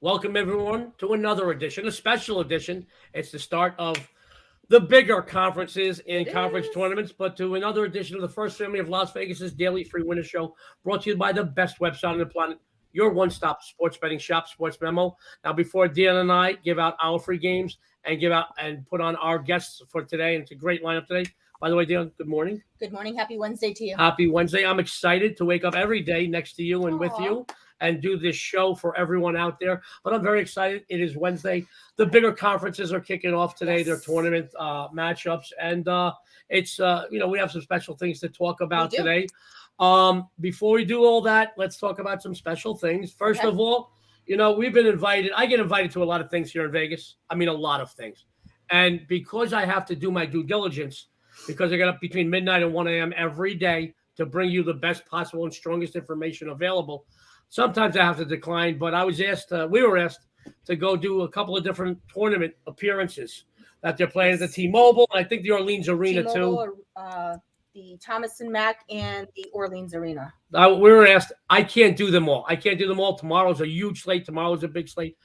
Welcome, everyone, to another edition, a special edition. It's the start of the bigger conferences and conference tournaments, but to another edition of the First Family of Las Vegas's daily free winner show, brought to you by the best website on the planet, your one-stop sports betting shop, SportsMemo. Now, before Dionne and I give out our free games and give out and put on our guests for today, and it's a great lineup today. By the way, Dionne, good morning. Good morning. Happy Wednesday to you. Happy Wednesday. I'm excited to wake up every day next to you and with you and do this show for everyone out there. But I'm very excited. It is Wednesday. The bigger conferences are kicking off today, Yes. their tournament matchups. And it's, we have some special things to talk about today. Before we do all that, let's talk about some special things. First of all, we've been invited. I get invited to a lot of things here in Vegas. I mean, a lot of things. And because I have to do my due diligence, because I get up between midnight and 1 a.m. every day to bring you the best possible and strongest information available, sometimes I have to decline. But I was asked, we were asked to go do a couple of different tournament appearances that they're playing at the T-Mobile. I think the Orleans Arena too. The Thomas and Mack and the Orleans Arena. We were asked. I can't do them all. Tomorrow's a huge slate. Tomorrow's a big slate.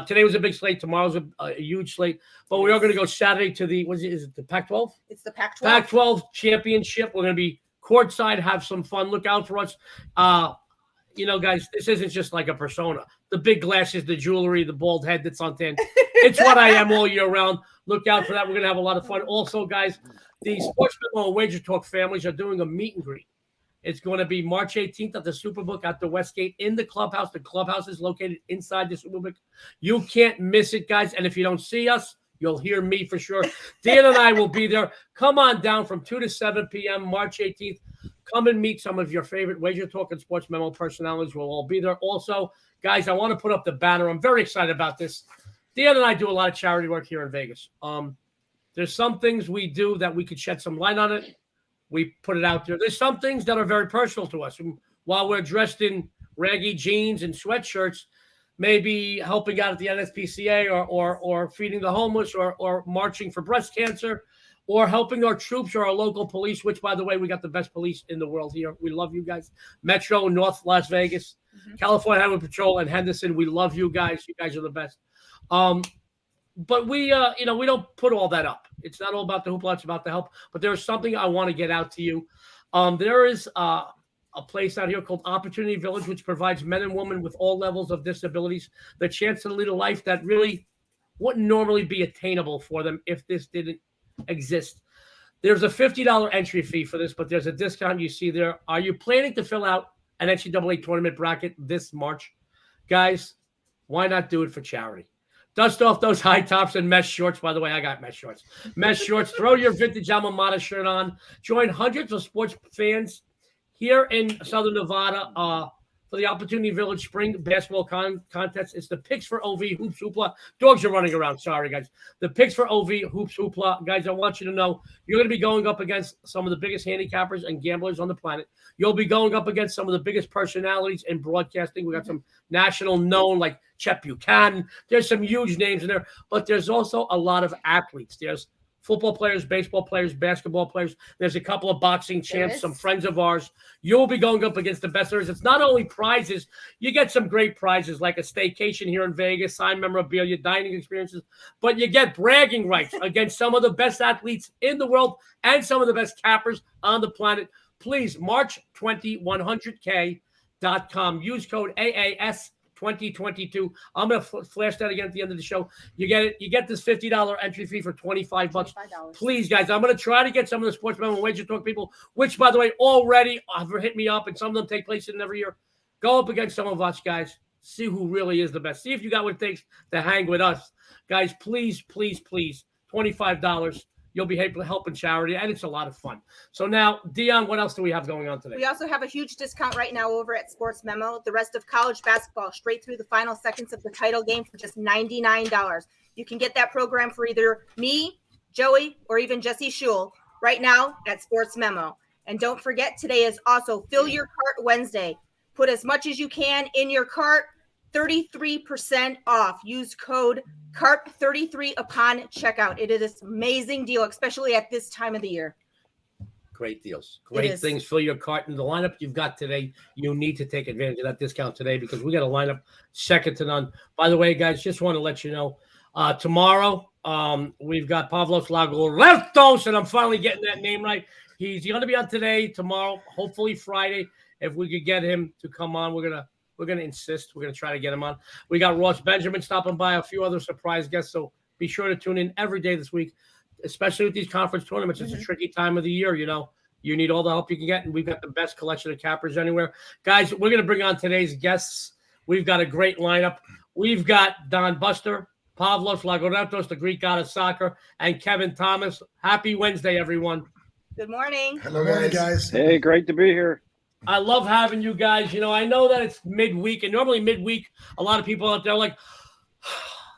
Today was a big slate. Tomorrow's a huge slate. But we are going to go Saturday to the, is it the Pac-12? It's the Pac-12. Pac-12 championship. We're going to be courtside, have some fun. Look out for us. Guys, this isn't just like a persona. The big glasses, the jewelry, the bald head that's on 10. It's what I am all year round. Look out for that. We're going to have a lot of fun. Also, guys, the SportsMemo and Wager Talk families are doing a meet and greet. It's going to be March 18th at the Superbook at the Westgate in the clubhouse. The clubhouse is located inside the Superbook. You can't miss it, guys. And if you don't see us, you'll hear me for sure. Dan and I will be there. Come on down from 2 to 7 p.m. March 18th. Come and meet some of your favorite Wager Talk and SportsMemo personalities. We'll all be there. Also, guys, I want to put up the banner. I'm very excited about this. Dan and I do a lot of charity work here in Vegas. There's some things we do that we could shed some light on it. We put it out there. There's some things that are very personal to us. And while we're dressed in raggy jeans and sweatshirts, maybe helping out at the NSPCA or feeding the homeless or marching for breast cancer or helping our troops or our local police, which, by the way, we got the best police in the world here. We love you guys. Metro, North Las Vegas, California Highway Patrol, and Henderson. We love you guys. You guys are the best. But we don't put all that up. It's not all about the hoopla. It's about the help. But there's something I want to get out to you. There is a place out here called Opportunity Village, which provides men and women with all levels of disabilities the chance to lead a life that really wouldn't normally be attainable for them if this didn't exist. There's a $50 entry fee for this, but there's a discount you see there. Are you planning to fill out an NCAA tournament bracket this March? Guys, why not do it for charity? Dust off those high tops and mesh shorts. By the way, I got mesh shorts. Mesh shorts. Throw your vintage alma mater shirt on. Join hundreds of sports fans here in Southern Nevada for the Opportunity Village Spring Basketball Contest. It's the Picks for OV Hoops Hoopla. Dogs are running around. Sorry, guys. The Picks for OV Hoops Hoopla. Guys, I want you to know you're going to be going up against some of the biggest handicappers and gamblers on the planet. You'll be going up against some of the biggest personalities in broadcasting. We got some national known like Chet Buchanan. There's some huge names in there, but there's also a lot of athletes. There's football players, baseball players, basketball players. There's a couple of boxing champs, some friends of ours. You'll be going up against the best there is. It's not only prizes. You get some great prizes like a staycation here in Vegas, signed memorabilia, dining experiences, but you get bragging rights against some of the best athletes in the world and some of the best cappers on the planet. Please, March 20,100K.com. Use code AAS 2022. I'm going to flash that again at the end of the show. You get it. You get this $50 entry fee for $25. Please, guys, I'm going to try to get some of the SportsMemo and Wager Talk people, which, by the way, already have hit me up, and some of them take place in every year. Go up against some of us, guys. See who really is the best. See if you got what it takes to hang with us. Guys, please, please, please, $25. You'll be helping charity, and it's a lot of fun. So now, Dionne, what else do we have going on today? We also have a huge discount right now over at SportsMemo. The rest of college basketball straight through the final seconds of the title game for just $99. You can get that program for either me, Joey, or even Jesse Schul right now at SportsMemo. And don't forget, today is also Fill Your Cart Wednesday. Put as much as you can in your cart, 33% off. Use code CART33 upon checkout. It is an amazing deal, especially at this time of the year. Great deals. Great things. Fill your cart. In the lineup you've got today, you need to take advantage of that discount today because we got a lineup second to none. By the way, guys, just want to let you know, tomorrow we've got Pavlos Laguretos, and I'm finally getting that name right. He's going to be on today, tomorrow, hopefully Friday. If we could get him to come on, we're gonna insist. We're gonna try to get him on. We got Ross Benjamin stopping by, a few other surprise guests. So be sure to tune in every day this week, especially with these conference tournaments. It's a tricky time of the year. You know, you need all the help you can get, and we've got the best collection of cappers anywhere. Guys, we're gonna bring on today's guests. We've got a great lineup. We've got Don Buster, Pavlos Laguretos, the Greek god of soccer, and Kevin Thomas. Happy Wednesday, everyone. Good morning. Hello, guys. Hey, great to be here. I love having you guys. You know, I know that it's midweek, and normally midweek, a lot of people out there are like,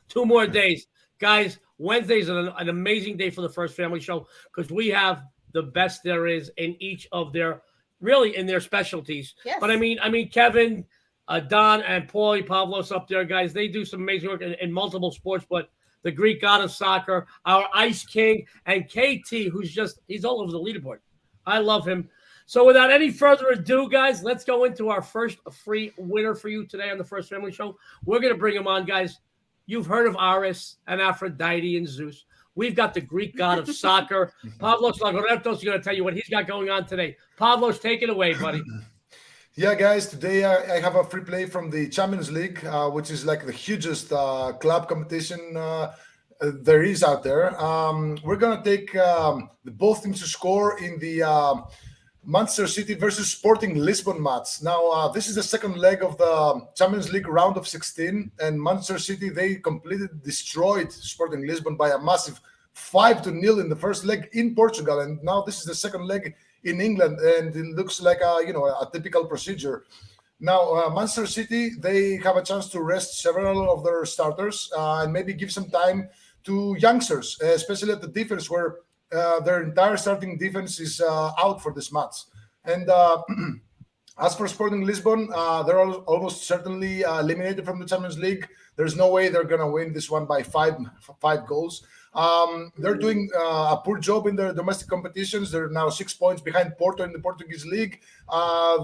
2 more days. Guys, Wednesday's an amazing day for the First Family Show because we have the best there is in each of their, really in their specialties. Yes. But I mean, Kevin, Don, and Paulie Pavlos up there, guys, they do some amazing work in multiple sports, but the Greek god of soccer, our Ice King, and KT, he's all over the leaderboard. I love him. So without any further ado, guys, let's go into our first free winner for you today on the First Family Show. We're going to bring him on, guys. You've heard of Ares and Aphrodite and Zeus. We've got the Greek god of soccer. Pavlos Laguretos is going to tell you what he's got going on today. Pavlos, take it away, buddy. Yeah, guys, today I have a free play from the Champions League, which is like the hugest club competition there is out there. We're going to take both teams to score in the Manchester City versus Sporting Lisbon match. Now, this is the second leg of the Champions League round of 16, and Manchester City, they completely destroyed Sporting Lisbon by a massive 5-0 in the first leg in Portugal, and now this is the second leg in England, and it looks like a typical procedure. Now, Manchester City, they have a chance to rest several of their starters and maybe give some time to youngsters, especially at the defense where their entire starting defense is out for this match. And as for Sporting Lisbon, they're almost certainly eliminated from the Champions League. There's no way they're going to win this one by five goals. They're doing a poor job in their domestic competitions. They're now 6 points behind Porto in the Portuguese league.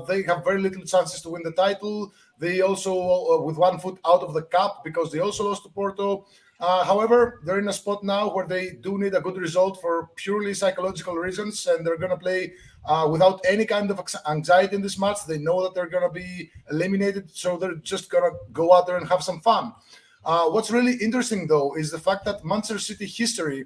They have very little chances to win the title. They also, with 1 foot out of the cup because they also lost to Porto. However, they're in a spot now where they do need a good result for purely psychological reasons, and they're going to play without any kind of anxiety in this match. They know that they're going to be eliminated, so they're just going to go out there and have some fun. What's really interesting, though, is the fact that Manchester City history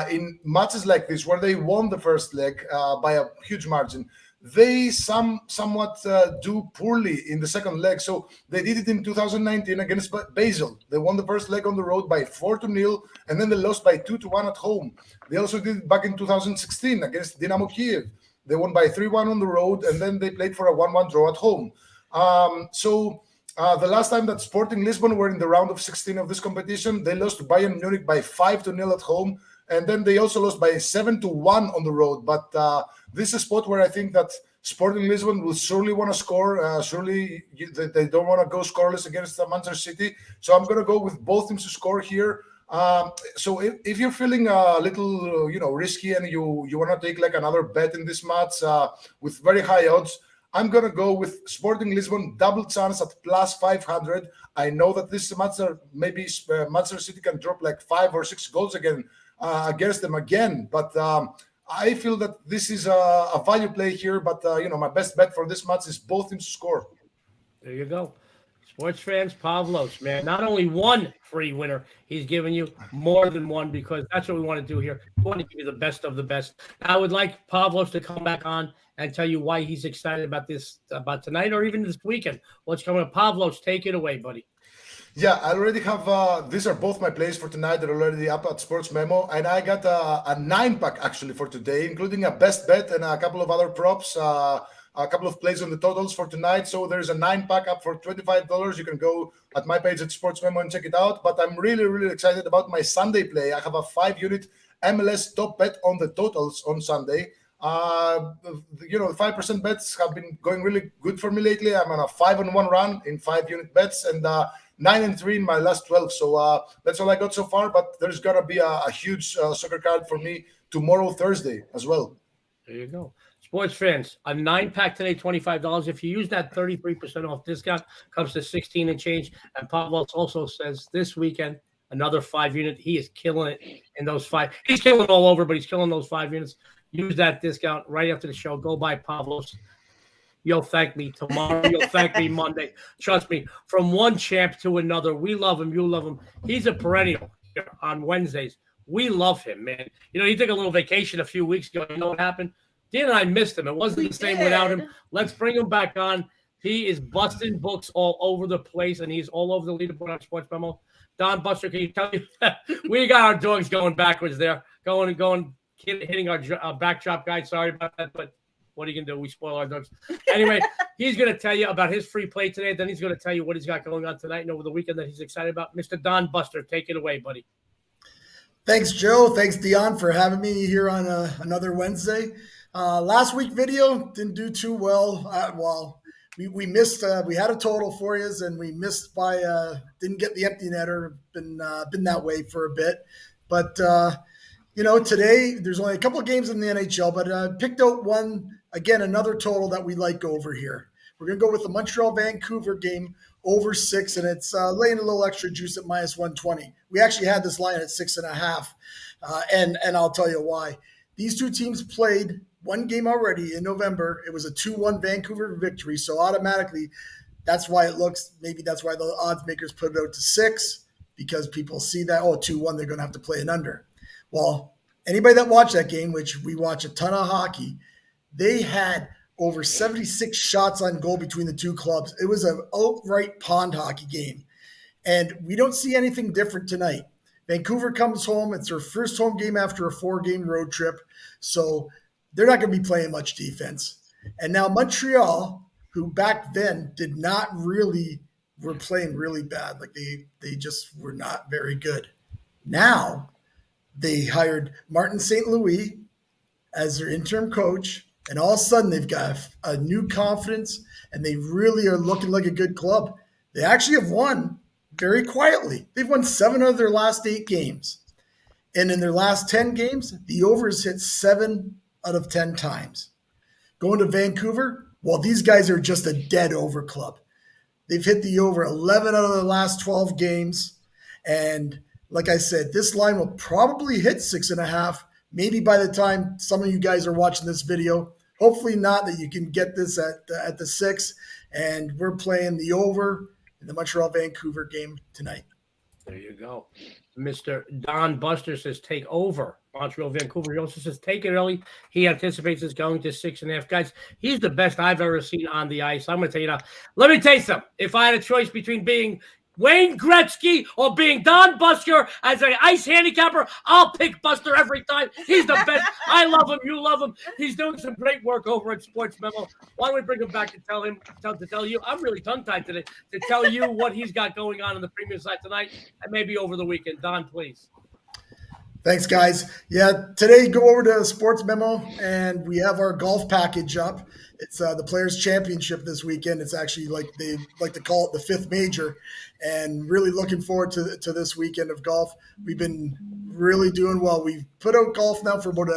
in matches like this, where they won the first leg by a huge margin, they somewhat do poorly in the second leg. So they did it in 2019 against Basel. They won the first leg on the road by 4-0, and then they lost by 2-1 at home. They also did it back in 2016 against Dynamo Kiev. They won by 3-1 on the road, and then they played for a 1-1 draw at home. The last time that Sporting Lisbon were in the round of 16 of this competition, they lost to Bayern Munich by 5-0 at home. And then they also lost by 7-1 on the road. But this is a spot where I think that Sporting Lisbon will surely want to score. Surely they don't want to go scoreless against Manchester City. So I'm going to go with both teams to score here. So if you're feeling a little, risky and you want to take like another bet in this match with very high odds, I'm going to go with Sporting Lisbon double chance at plus 500. I know that this match, maybe Manchester City can drop like 5 or 6 goals against them again. But I feel that this is a value play here. But, my best bet for this match is both teams to score. There you go. Sports fans, Pavlos, man, not only one free winner, he's giving you more than one because that's what we want to do here. We want to give you the best of the best. I would like Pavlos to come back on and tell you why he's excited about tonight or even this weekend. What's coming up? Pavlos, take it away, buddy. Yeah, I already have, these are both my plays for tonight. They're already up at SportsMemo. And I got a 9-pack actually for today, including a best bet and a couple of other props, a couple of plays on the totals for tonight. So there's a 9-pack up for $25. You can go at my page at SportsMemo and check it out. But I'm really, really excited about my Sunday play. I have a 5-unit MLS top bet on the totals on Sunday. The 5% bets have been going really good for me lately. I'm on a 5-1 run in 5-unit bets and 9-3 in my last 12. So that's all I got so far. But there's gonna be a huge soccer card for me tomorrow, Thursday, as well. There you go. Sports fans, a 9-pack today, $25. If you use that 33% off discount, comes to 16 and change. And Pavlos also says this weekend, another 5-unit. He is killing it in those 5. He's killing all over, but he's killing those 5 units. Use that discount right after the show. Go buy Pavlos. You'll thank me tomorrow. You'll thank me Monday. Trust me, from one champ to another, we love him. You love him. He's a perennial here on Wednesdays. We love him, man. You know, he took a little vacation a few weeks ago. You know what happened? Dan and I missed him. It wasn't the same without him. Let's bring him back on. He is busting books all over the place, and he's all over the leaderboard on Sports Memo. Don Buster, can you tell me? We got our dogs going backwards there, hitting our backdrop guy. Sorry about that, but what are you going to do? We spoil our dogs. Anyway, he's going to tell you about his free play today. Then he's going to tell you what he's got going on tonight and over the weekend that he's excited about. Mr. Don Buster, take it away, buddy. Thanks, Joe. Thanks, Dionne, for having me here on another Wednesday. Last week video didn't do too well. We missed. We had a total for you, and we missed by didn't get the empty netter. Been that way for a bit, but today there's only a couple of games in the NHL, but I picked out one again, another total that we like over here. We're gonna go with the Montreal-Vancouver game over 6, and it's laying a little extra juice at -120. We actually had this line at 6.5, and I'll tell you why. These two teams played one game already in November. It was a 2-1 Vancouver victory, so automatically that's why maybe that's why the odds makers put it out to 6, because people see that, 2-1, they're going to have to play an under. Well, anybody that watched that game, which we watch a ton of hockey, they had over 76 shots on goal between the two clubs. It was an outright pond hockey game. And we don't see anything different tonight. Vancouver comes home. It's their first home game after a 4-game road trip. So they're not going to be playing much defense. And now Montreal, who back then were playing really bad. Like they just were not very good. Now they hired Martin St. Louis as their interim coach. And all of a sudden, they've got a new confidence, and they really are looking like a good club. They actually have won very quietly. They've won 7 of their last 8 games. And in their last 10 games, the overs hit 7 out of 10 times. Going to Vancouver, well, these guys are just a dead over club. They've hit the over 11 out of the last 12 games. And like I said, this line will probably hit 6.5, maybe by the time some of you guys are watching this video. Hopefully not, that you can get this at the 6. And we're playing the over in the Montreal-Vancouver game tonight. There you go. Mr. Don Buster says take over Montreal-Vancouver. He also says take it early. He anticipates it's going to 6.5. Guys, he's the best I've ever seen on the ice. I'm going to tell you now. Let me tell you something. If I had a choice between being Wayne Gretzky or being Don Buster as an ice handicapper, I'll pick Buster every time. He's the best. I love him. You love him. He's doing some great work over at Sports Memo. Why don't we bring him back to tell you? I'm really tongue-tied today to tell you what he's got going on the premium side tonight and maybe over the weekend. Don, please. Thanks, guys. Yeah, today go over to Sports Memo, and we have our golf package up. It's the Players' Championship this weekend. It's actually like they like to call it the 5th major, and really looking forward to this weekend of golf. We've been really doing well. We've put out golf now for about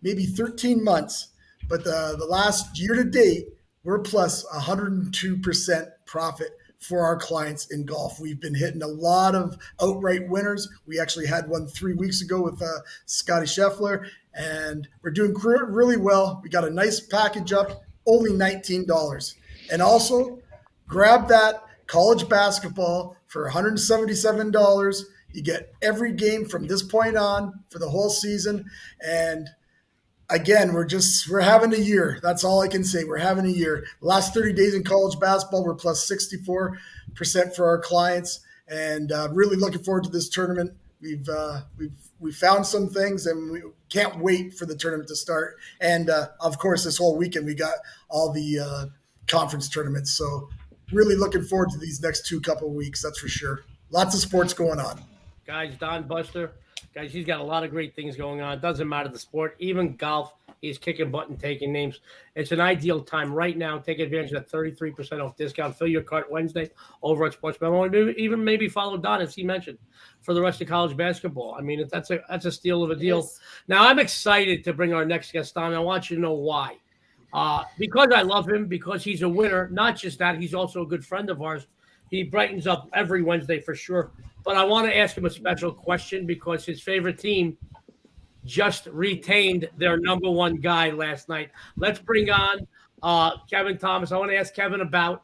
maybe 13 months, but the last year to date, we're plus 102% profit for our clients in golf. We've been hitting a lot of outright winners. We actually had one 3 weeks ago with Scotty Scheffler, and we're doing really well. We got a nice package up, only $19. And also grab that college basketball for $177. You get every game from this point on for the whole season. And again, we're having a year. That's all I can say. We're having a year. Last 30 days in college basketball, we're plus 64% for our clients, and really looking forward to this tournament. We found some things, and we can't wait for the tournament to start. And of course, this whole weekend we got all the conference tournaments. So really looking forward to these next couple of weeks. That's for sure. Lots of sports going on. Guys, Don Buster. Guys, he's got a lot of great things going on. It doesn't matter the sport, even golf. He's kicking butt and taking names. It's an ideal time right now. Take advantage of that 33% off discount. Fill your cart Wednesday over at SportsMemo. Even maybe follow Don, as he mentioned, for the rest of college basketball. I mean, that's a steal of a deal. Now, I'm excited to bring our next guest on. I want you to know why. Because I love him, because he's a winner. Not just that, he's also a good friend of ours. He brightens up every Wednesday for sure. But I want to ask him a special question because his favorite team just retained their number one guy last night. Let's bring on Kevin Thomas. I want to ask Kevin about,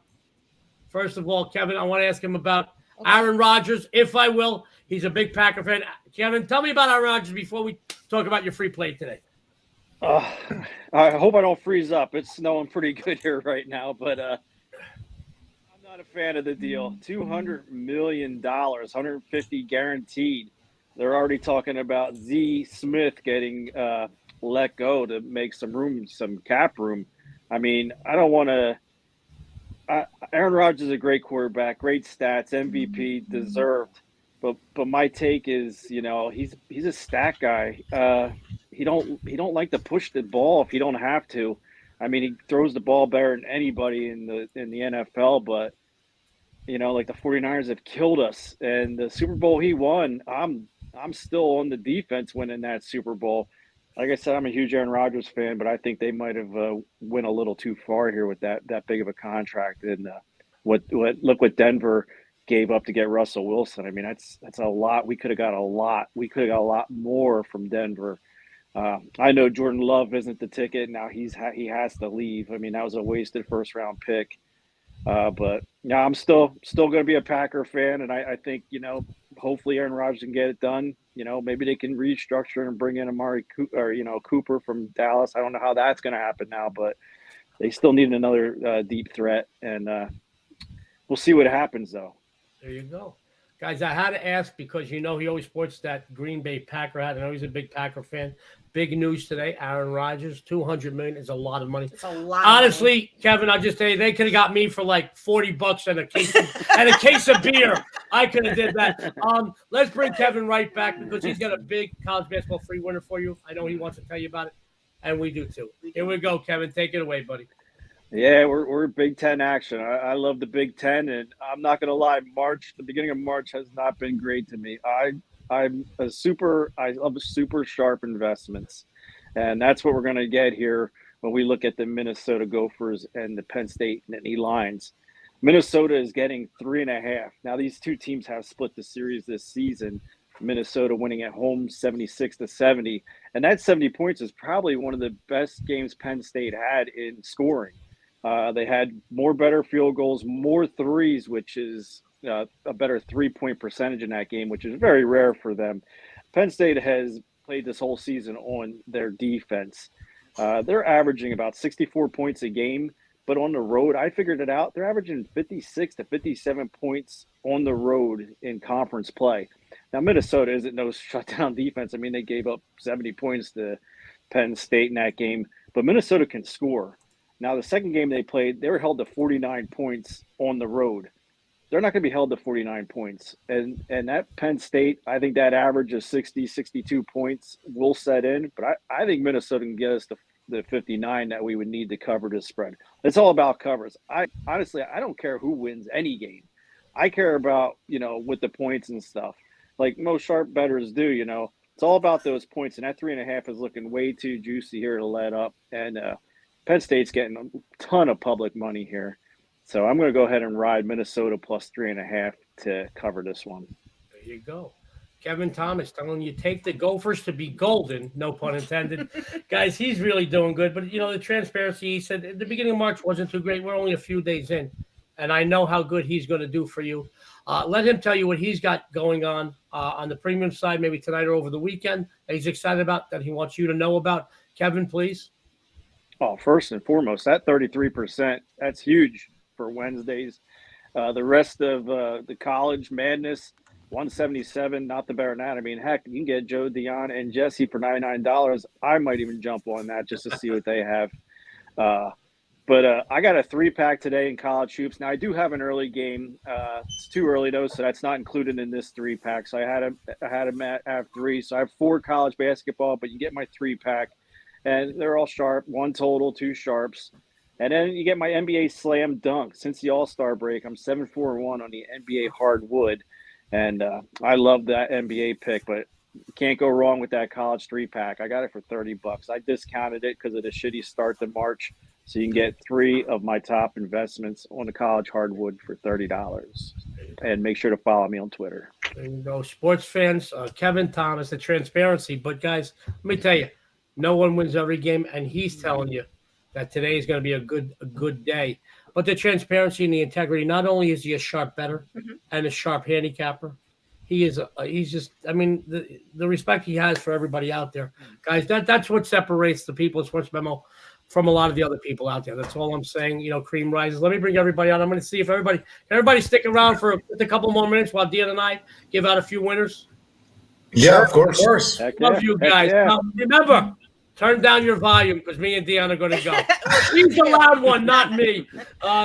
first of all, Kevin, I want to ask him about Aaron Rodgers, if I will. He's a big Packer fan. Kevin, tell me about Aaron Rodgers before we talk about your free play today. I hope I don't freeze up. It's snowing pretty good here right now, but I'm not a fan of the deal. $200 million, 150 guaranteed. They're already talking about Z Smith getting let go to make some room, some cap room. I mean, I don't want to. Aaron Rodgers is a great quarterback, great stats, MVP, deserved. But my take is, he's a stat guy. He don't like to push the ball if he don't have to. I mean, he throws the ball better than anybody in the NFL, but like the 49ers have killed us. And the Super Bowl he won, I'm still on the defense winning that Super Bowl. Like I said, I'm a huge Aaron Rodgers fan, but I think they might have went a little too far here with that big of a contract. And look what Denver gave up to get Russell Wilson. I mean, that's a lot. We could have got a lot. We could have got a lot more from Denver. I know Jordan Love isn't the ticket now. He has to leave. I mean, that was a wasted first round pick. But yeah, I'm still going to be a Packer fan, and I think hopefully Aaron Rodgers can get it done. Maybe they can restructure and bring in Amari Cooper from Dallas. I don't know how that's going to happen now, but they still need another deep threat, and we'll see what happens though. There you go. Guys, I had to ask because he always sports that Green Bay Packer hat. I know he's a big Packer fan. Big news today, Aaron Rodgers, $200 million is a lot of money. It's a lot. Honestly, of money. Kevin, I'll just tell you, they could have got me for like $40 and a case of beer. I could have did that. Let's bring Kevin right back because he's got a big college basketball free winner for you. I know he wants to tell you about it, and we do too. Here we go, Kevin. Take it away, buddy. Yeah, we're Big Ten action. I love the Big Ten, and I'm not going to lie. The beginning of March has not been great to me. I love super sharp investments, and that's what we're going to get here when we look at the Minnesota Gophers and the Penn State Nittany Lions. Minnesota is getting 3.5. Now these two teams have split the series this season. Minnesota winning at home 76-70, and that 70 points is probably one of the best games Penn State had in scoring. They had better field goals, more threes, which is a better 3-point percentage in that game, which is very rare for them. Penn State has played this whole season on their defense. They're averaging about 64 points a game, but on the road, I figured it out. They're averaging 56 to 57 points on the road in conference play. Now, Minnesota isn't no shutdown defense. I mean, they gave up 70 points to Penn State in that game, but Minnesota can score. Now, the second game they played, they were held to 49 points on the road. They're not going to be held to 49 points. And that Penn State, I think that average of 60, 62 points will set in. But I think Minnesota can get us the 59 that we would need to cover this spread. It's all about covers. Honestly, I don't care who wins any game. I care about, with the points and stuff. Like most sharp bettors do, It's all about those points. And that 3.5 is looking way too juicy here to let up. And Penn State's getting a ton of public money here. So I'm going to go ahead and ride Minnesota plus 3.5 to cover this one. There you go. Kevin Thomas telling you take the Gophers to be golden, no pun intended. Guys, he's really doing good. But, the transparency, he said at the beginning of March wasn't too great. We're only a few days in. And I know how good he's going to do for you. Let him tell you what he's got going on the premium side, maybe tonight or over the weekend, that he's excited about, that he wants you to know about. Kevin, please. Oh, first and foremost, that 33%, that's huge for Wednesdays. The rest of the college madness, 177, not the better than that. I mean, heck, you can get Joe, Dionne, and Jesse for $99. I might even jump on that just to see what they have. But I got a 3-pack today in college hoops. Now, I do have an early game. It's too early, though, so that's not included in this 3-pack. So I had them at 3. So I have 4 college basketball, but you get my 3-pack. and they're all sharp. One total, two sharps. And then you get my NBA slam dunk. Since the All-Star break, I'm 7-4-1 on the NBA hardwood. And I love that NBA pick, but you can't go wrong with that college 3-pack. I got it for $30. I discounted it because of the shitty start to March. So you can get 3 of my top investments on the college hardwood for $30. And make sure to follow me on Twitter. There you go. Sports fans, Kevin Thomas, the transparency. But, guys, let me tell you, no one wins every game, and he's telling you that today is going to be a good day. But the transparency and the integrity, not only is he a sharp bettor and a sharp handicapper, he's just, I mean, the respect he has for everybody out there. Guys, that's what separates the people at Sports Memo from a lot of the other people out there. That's all I'm saying. You know, cream rises. Let me bring everybody on. I'm going to see if everybody stick around for a couple more minutes while Dionne and I give out a few winners. Yeah, of course. Love you guys. Yeah. Now, remember, turn down your volume because me and Dionne are going to go. He's the loud one, not me.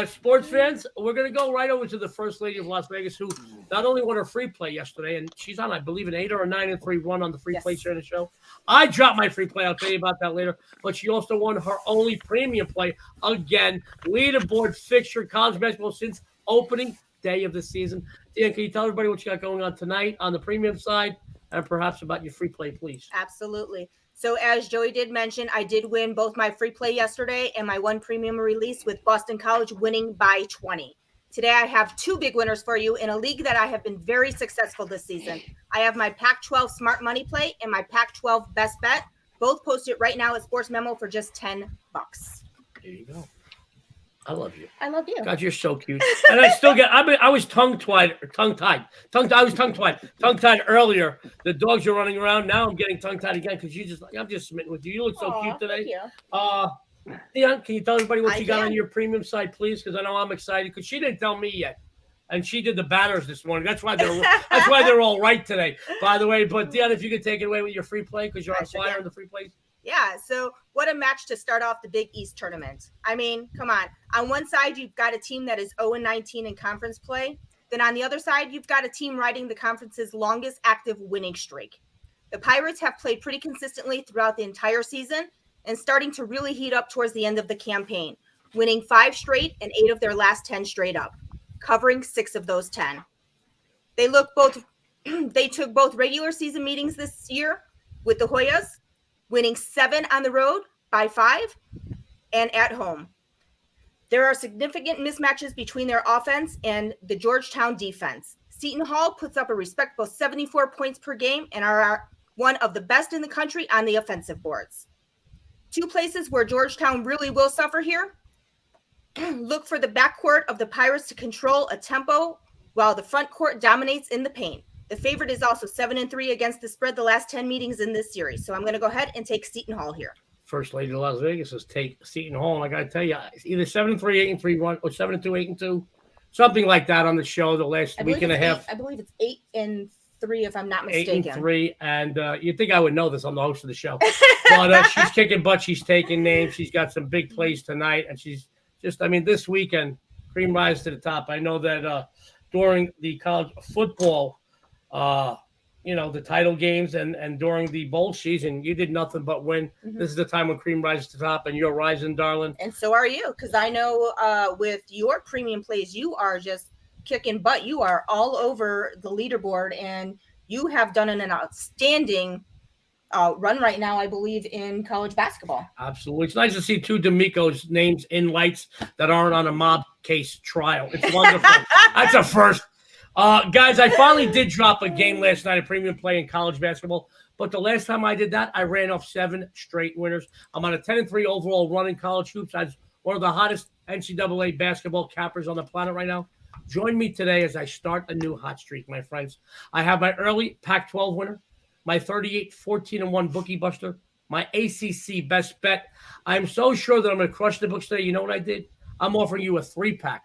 Sports fans, we're going to go right over to the First Lady of Las Vegas, who not only won her free play yesterday, and she's on, I believe, an 8 or a 9-3 run on the free play during the show. I dropped my free play. I'll tell you about that later. But she also won her only premium play again. Leaderboard fixture college basketball since opening day of the season. Dionne, can you tell everybody what you got going on tonight on the premium side and perhaps about your free play, please? Absolutely. So as Joey did mention, I did win both my free play yesterday and my one premium release with Boston College winning by 20. Today, I have 2 big winners for you in a league that I have been very successful this season. I have my Pac-12 Smart Money Play and my Pac-12 Best Bet, both posted right now at Sports Memo for just $10. There you go. I love you. I love you. God, you're so cute. And I still get, I was tongue-tied earlier. The dogs are running around. Now I'm getting tongue-tied again because I'm just smitten with you. You look so cute today. Dionne, can you tell everybody what you got on your premium side, please? Because I know I'm excited because she didn't tell me yet. And she did the batters this morning. That's why they're all right today, by the way. But Dionne, if you could take it away with your free play because you're on fire in the free plays. Yeah, so what a match to start off the Big East tournament. I mean, come on. On one side, you've got a team that is 0-19 in conference play. Then on the other side, you've got a team riding the conference's longest active winning streak. The Pirates have played pretty consistently throughout the entire season and starting to really heat up towards the end of the campaign, winning 5 straight and 8 of their last 10 straight up, covering 6 of those 10. They took both regular season meetings this year with the Hoyas, winning 7 on the road by 5 and at home. There are significant mismatches between their offense and the Georgetown defense. Seton Hall puts up a respectable 74 points per game and are one of the best in the country on the offensive boards. 2 places where Georgetown really will suffer here. Look for the backcourt of the Pirates to control a tempo while the front court dominates in the paint. The favorite is also 7-3 against the spread the last 10 meetings in this series. So I'm going to go ahead and take Seton Hall here. First Lady of Las Vegas says take Seton Hall. And I got to tell you, either 7-3, 8-3 run, or 7-2, 8-2, something like that on the show the last week and a half. I believe it's 8-3 if I'm not mistaken. 8-3, and you'd think I would know this. I'm the host of the show. But she's kicking butt. She's taking names. She's got some big plays tonight. And she's just, I mean, this weekend, cream rise to the top. I know that during the college football the title games and during the bowl season, you did nothing but win. This is the time when cream rises to the top, and you're rising, darling. And so are you, because I know with your premium plays, you are just kicking butt. You are all over the leaderboard, and you have done an outstanding run right now, I believe, in college basketball. Absolutely. It's nice to see 2 D'Amico's names in lights that aren't on a mob case trial. It's wonderful. That's a first. Guys, I finally did drop a game last night, a premium play in college basketball. But the last time I did that, I ran off 7 straight winners. I'm on a 10-3 overall run in college hoops. I'm one of the hottest NCAA basketball cappers on the planet right now. Join me today as I start a new hot streak, my friends. I have my early Pac-12 winner, my 38-14-1 bookie buster, my ACC best bet. I'm so sure that I'm going to crush the books today. You know what I did? I'm offering you a 3-pack.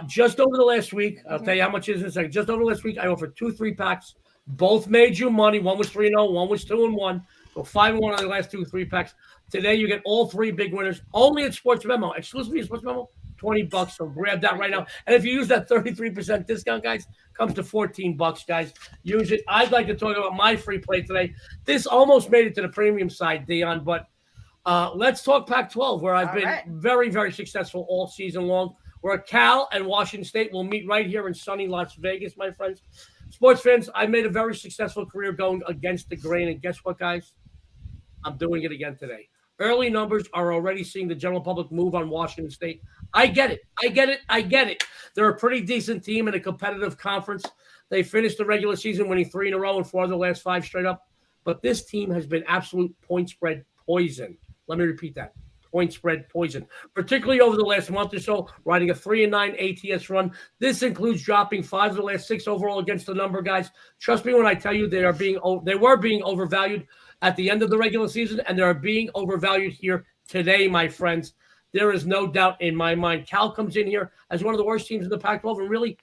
Just over the last week, I'll tell you how much it is in a second. Just over the last week, I offered 2 3-packs. Both made you money. One was 3-0, one was 2-1. So 5-1 on the last 2 3-packs. Today, you get all 3 big winners only at Sports Memo. Exclusively at Sports Memo, $20. So grab that right now. And if you use that 33% discount, guys, comes to $14, guys. Use it. I'd like to talk about my free play today. This almost made it to the premium side, Dionne, but Let's talk Pac-12, where I've All been right. very, very successful all season long, where Cal and Washington State will meet right here in sunny Las Vegas, my friends. Sports fans, I made a very successful career going against the grain, and guess what, guys? I'm doing it again today. Early numbers are already seeing the general public move on Washington State. I get it. They're a pretty decent team in a competitive conference. They finished the regular season winning 3 in a row and 4 of the last 5 straight up. But this team has been absolute point spread poison. Let me repeat that. Point spread poison, particularly over the last month or so, riding a 3-9 ATS run. This includes dropping 5 of the last 6 overall against the number, guys. Trust me when I tell you they were being overvalued at the end of the regular season, and they are being overvalued here today, my friends. There is no doubt in my mind. Cal comes in here as one of the worst teams in the Pac-12, and really,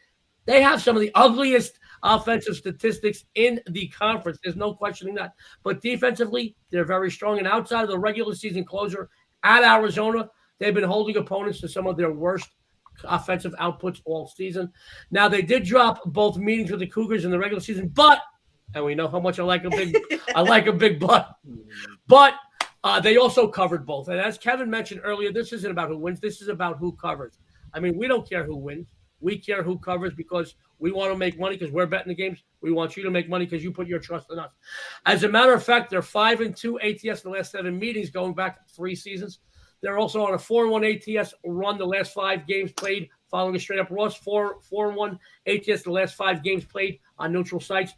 they have some of the ugliest offensive statistics in the conference. There's no questioning that. But defensively, they're very strong. And outside of the regular season closer at Arizona, they've been holding opponents to some of their worst offensive outputs all season. Now, they did drop both meetings with the Cougars in the regular season, but, and we know how much I like a big butt, but they also covered both. And as Kevin mentioned earlier, this isn't about who wins. This is about who covers. I mean, we don't care who wins. We care who covers because we want to make money because we're betting the games. We want you to make money because you put your trust in us. As a matter of fact, they're 5-2 ATS in the last 7 meetings going back 3 seasons. They're also on a 4-1 ATS run the last 5 games played following a straight-up loss. 4-1 ATS the last 5 games played on neutral sites.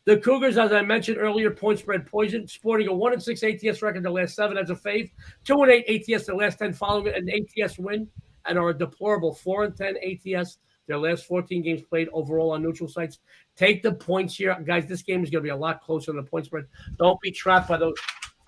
The Cougars, as I mentioned earlier, point spread poison, sporting a 1-6 ATS record the last 7 as a fave, 2-8 ATS the last 10 following an ATS win, and are a deplorable 4-10 ATS their last 14 games played overall on neutral sites. Take the points here. Guys, this game is going to be a lot closer than the point spread. Don't be trapped by those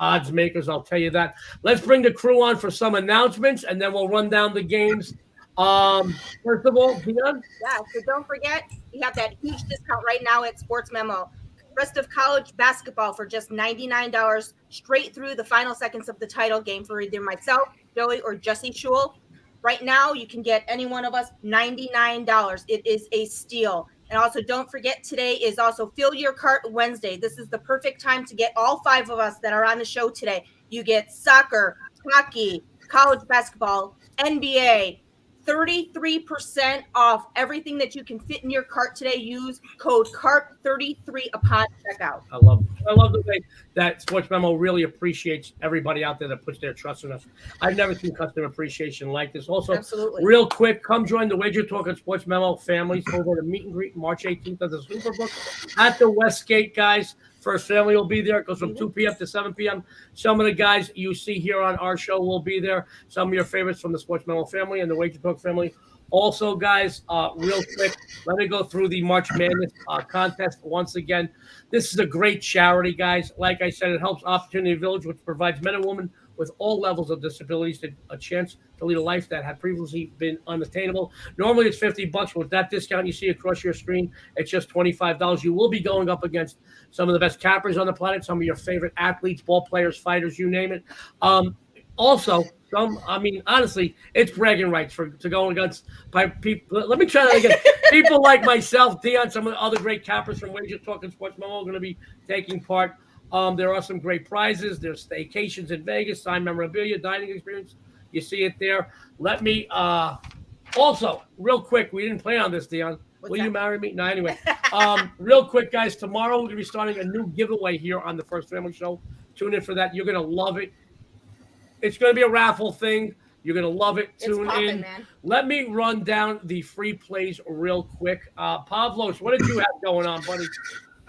odds makers, I'll tell you that. Let's bring the crew on for some announcements, and then we'll run down the games. First of all, Dionne? Yeah, so don't forget, we have that huge discount right now at SportsMemo. Rest of college basketball for just $99 straight through the final seconds of the title game for either myself, Joey, or Jesse Schul. Right now, you can get any one of us $99. It is a steal. And also, don't forget, today is also Fill Your Cart Wednesday. This is the perfect time to get all 5 of us that are on the show today. You get soccer, hockey, college basketball, NBA, 33% off everything that you can fit in your cart today. Use code CART33 upon checkout. I love the way that SportsMemo really appreciates everybody out there that puts their trust in us. I've never seen customer appreciation like this. Also, Absolutely. real quick, come join the Wager Talk and SportsMemo families over at a meet and greet March 18th at the Superbook at the Westgate, guys. First family will be there. It goes from 2 p.m. to 7 p.m. Some of the guys you see here on our show will be there. Some of your favorites from the SportsMemo family and the Wager Talk family. Also, guys, real quick, let me go through the March Madness contest once again. This is a great charity, guys. Like I said, it helps Opportunity Village, which provides men and women with all levels of disabilities a chance to lead a life that had previously been unattainable. Normally, it's $50. With that discount you see across your screen, it's just $25. You will be going up against some of the best cappers on the planet, some of your favorite athletes, ball players, fighters, you name it. Also, honestly, it's bragging rights to go against by people. Let me try that again. People like myself, Dionne, some of the other great cappers from Wager Talk and SportsMemo are going to be taking part. There are some great prizes. There's staycations in Vegas, signed memorabilia, dining experience. You see it there. Let me also, real quick, we didn't play on this, Dionne. Will you marry me? No, anyway. Real quick, guys, tomorrow we're going to be starting a new giveaway here on the First Family Show. Tune in for that. You're going to love it. It's going to be a raffle thing. You're going to love it. Tune in. Man. Let me run down the free plays real quick. Pavlos, what did you have going on, buddy?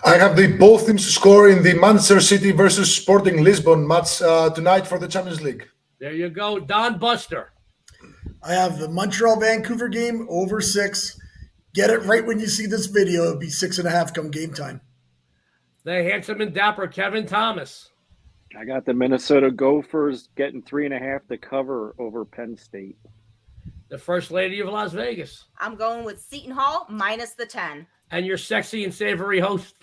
I have both teams to score in the Manchester City versus Sporting Lisbon match tonight for the Champions League. There you go. Don Buster. I have the Montreal-Vancouver game over 6. Get it right when you see this video. It'll be 6.5 come game time. The handsome and dapper Kevin Thomas. I got the Minnesota Gophers getting 3.5 to cover over Penn State. The First Lady of Las Vegas. I'm going with Seton Hall minus the 10. And your sexy and savory host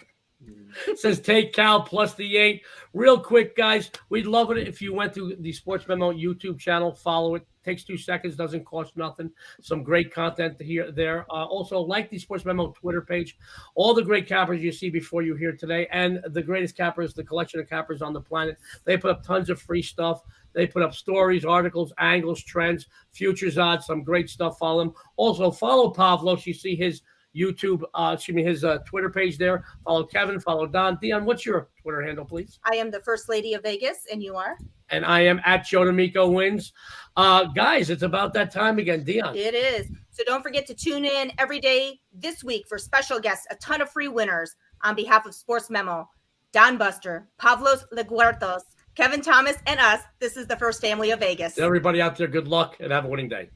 says take Cal plus the 8. Real quick, guys, we'd love it if you went to the SportsMemo YouTube channel. Follow it. Takes 2 seconds, doesn't cost nothing. Some great content there. Also, like the SportsMemo Twitter page. All the great cappers you see before you here today, and the greatest cappers, the collection of cappers on the planet. They put up tons of free stuff. They put up stories, articles, angles, trends, futures odds, some great stuff. Follow them. Also, follow Pavlos. You see his YouTube, his Twitter page there. Follow Kevin, follow Don. Dionne, what's your Twitter handle, please? I am the First Lady of Vegas, and you are? And I am at Joe D'Amico Wins. Guys, it's about that time again, Dionne. It is. So don't forget to tune in every day this week for special guests, a ton of free winners on behalf of Sports Memo, Don Buster, Pavlos Laguretos, Kevin Thomas, and us. This is the First Family of Vegas. Everybody out there, good luck and have a winning day.